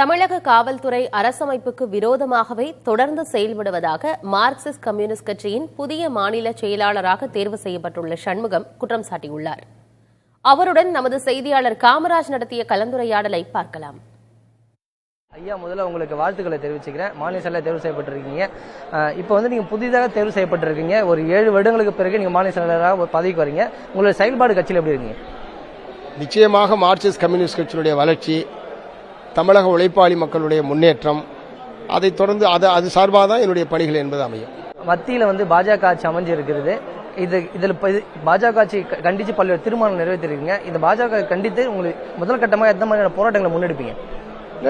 தமிழக காவல்துறை அரசமைப்புக்கு விரோதமாகவே தொடர்ந்து செயல்படுவதாக மார்க்சிஸ்ட் கம்யூனிஸ்ட் கட்சியின் புதிய மாநில செயலாளராக தேர்வு செய்யப்பட்டுள்ள சண்முகம் குற்றம் சாட்டியுள்ளார். அவருடன் நமது செய்தியாளர் காமராஜ் நடத்திய கலந்துரையாடலை பார்க்கலாம். ஐயா, முதல்ல உங்களுக்கு வாழ்த்துக்களை தெரிவிச்சுக்கிறேன். மாநில செயலர் தேர்வு செய்யப்பட்டிருக்கீங்க. இப்போ நீங்க புதிதாக தேர்வு செய்யப்பட்டிருக்கீங்க. ஒரு 7 வருடங்களுக்கு பிறகு நீங்க மாநில செயலராக பதவிக்கு வரீங்க. உங்களுடைய செயல்பாடு கட்சியில் எப்படி இருக்கீங்க? நிச்சயமாக மார்க்சிஸ்ட் கம்யூனிஸ்ட் கட்சியினுடைய வளர்ச்சி, தமிழக உழைப்பாளி மக்களுடைய முன்னேற்றம், அதைத் தொடர்ந்து அது சார்பாக தான் என்னுடைய பணிகள் என்பது அமையும். மத்தியில் பாஜக ஆட்சி அமைஞ்சு இருக்கிறது. இதில் பாஜக ஆட்சி கண்டித்து பல்வேறு தீர்மானம் நிறைவேற்றிருக்கீங்க. இந்த பாஜக கண்டித்து உங்களுக்கு முதல் கட்டமாக எந்த மாதிரியான போராட்டங்களை முன்னெடுப்பீங்க?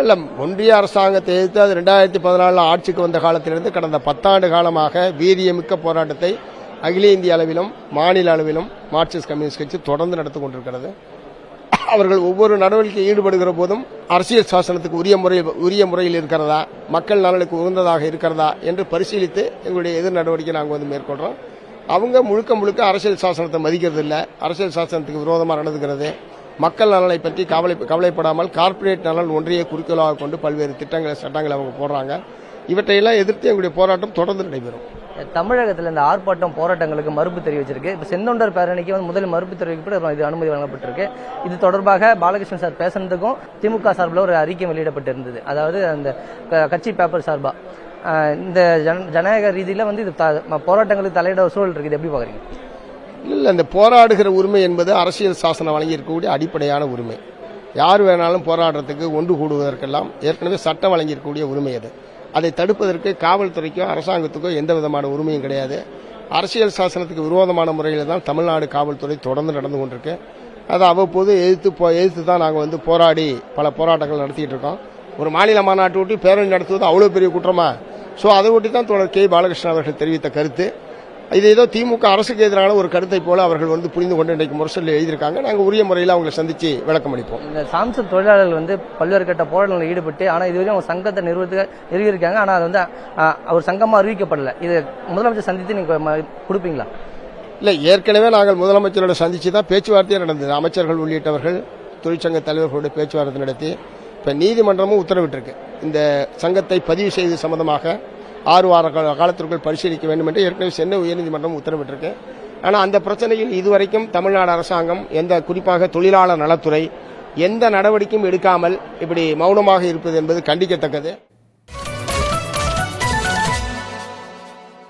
இல்ல, ஒன்றிய அரசாங்கத்தை எதிர்த்து அது 2014 ஆட்சிக்கு வந்த காலத்திலிருந்து கடந்த 10 ஆண்டு காலமாக வீரியமிக்க போராட்டத்தை அகில இந்திய அளவிலும் மாநில அளவிலும் மார்க்சிஸ்ட் கம்யூனிஸ்ட் கட்சி தொடர்ந்து நடத்தி கொண்டிருக்கிறது. அவர்கள் ஒவ்வொரு நடவடிக்கையில் ஈடுபடுகிற போதும் அரசியல் சாசனத்துக்கு உரிய முறையில் இருக்கிறதா, மக்கள் நலனுக்கு உகந்ததாக இருக்கிறதா என்று பரிசீலித்து எங்களுடைய எதிர் நடவடிக்கை நாங்கள் மேற்கொள்றோம். அவங்க முழுக்க அரசியல் சாசனத்தை மதிக்கிறது இல்லை, அரசியல் சாசனத்துக்கு விரோதமாக நடந்துகிறது. மக்கள் நலனை பற்றி கவலைப்படாமல் கார்ப்பரேட் நலன் ஒன்றையே குறிக்கோளாக கொண்டு பல்வேறு திட்டங்களை சட்டங்களை அவங்க போடுறாங்க. இவற்றையெல்லாம் எதிர்த்து எங்களுடைய போராட்டம் தொடர்ந்து நடைபெறும். தமிழகத்தில் இந்த ஆர்ப்பாட்டம் போராட்டங்களுக்கு மறுப்பு தெரிவிச்சிருக்கு. இப்போ செந்தொண்டர் பேரணிக்கு முதலில் மறுப்பு தெரிவிக்கப்பட்டு இது அனுமதி வழங்கப்பட்டிருக்கு. இது தொடர்பாக பாலகிருஷ்ணன் சார் பேசுனதுக்கும் திமுக சார்பில் ஒரு அறிக்கை வெளியிடப்பட்டிருந்தது. அதாவது அந்த கட்சி பேப்பர் சார்பா இந்த ஜனநாயக ரீதியில் இது போராட்டங்களுக்கு தலையிட சூழல் இருக்குது. எப்படி பாக்குறீங்க? இல்ல, இந்த போராடுகிற உரிமை என்பது அரசியல் சாசனம் வழங்கி இருக்கக்கூடிய அடிப்படையான உரிமை. யார் வேணாலும் போராடுறதுக்கு ஒன்று கூடுவதற்கெல்லாம் ஏற்கனவே சட்டம் வழங்கியிருக்கக்கூடிய உரிமை அது. அதை தடுப்பதற்கு காவல்துறைக்கோ அரசாங்கத்துக்கோ எந்த விதமான உரிமையும் கிடையாது. அரசியல் சாசனத்துக்கு விரோதமான முறையில் தான் தமிழ்நாடு காவல்துறை தொடர்ந்து நடந்து கொண்டிருக்கு. அதை அவ்வப்போது எதிர்த்து தான் நாங்கள் போராடி பல போராட்டங்கள் நடத்திட்டு இருக்கோம். ஒரு மாநில மாநாட்டு ஒட்டி பேரணி நடத்துவது அவ்வளவு பெரிய குற்றமா? சோ அதை ஒட்டி தான் தோழர் கே பாலகிருஷ்ணன் அவர்கள் தெரிவித்த கருத்து. இது ஏதோ திமுக அரசுக்கு எதிரான ஒரு கருத்தை போல அவர்கள் புரிந்து கொண்டு இன்றைக்கு முரசொலியில் எழுதியிருக்காங்க. நாங்கள் உரிய முறையில் அவங்களை சந்திச்சு விளக்கம் அளிப்போம். இந்த சாம்சங் தொழிலாளர்கள் பல்வேறு கட்ட போராட்டங்களில் ஈடுபட்டு ஆனால் இதுவரையும் அவங்க சங்கத்தை நிறுவியிருக்காங்க. ஆனால் அது அவர் சங்கமா அறிவிக்கப்படல. இது முதலமைச்சர் சந்தித்து நீங்க கொடுப்பீங்களா? இல்ல, ஏற்கனவே நாங்கள் முதலமைச்சரோட சந்திச்சு தான் பேச்சுவார்த்தையே நடந்தது. அமைச்சர்கள் உள்ளிட்டவர்கள் தொழிற்சங்க தலைவர்களுடைய பேச்சுவார்த்தை நடத்தி இப்ப நீதிமன்றமும் உத்தரவிட்டிருக்கு. இந்த சங்கத்தை பதிவு செய்வது சம்பந்தமாக 6 வார காலத்திற்குள் பரிசீலிக்க வேண்டும் என்று ஏற்கனவே சென்னை உயர்நீதிமன்றம் உத்தரவிட்டிருக்கு. ஆனால் அந்த பிரச்சனையில் இதுவரைக்கும் தமிழ்நாடு அரசாங்கம் குறிப்பாக தொழிலாளர் நலத்துறை எந்த நடவடிக்கையும் எடுக்காமல் இப்படி மௌனமாக இருப்பது என்பது கண்டிக்கத்தக்கது.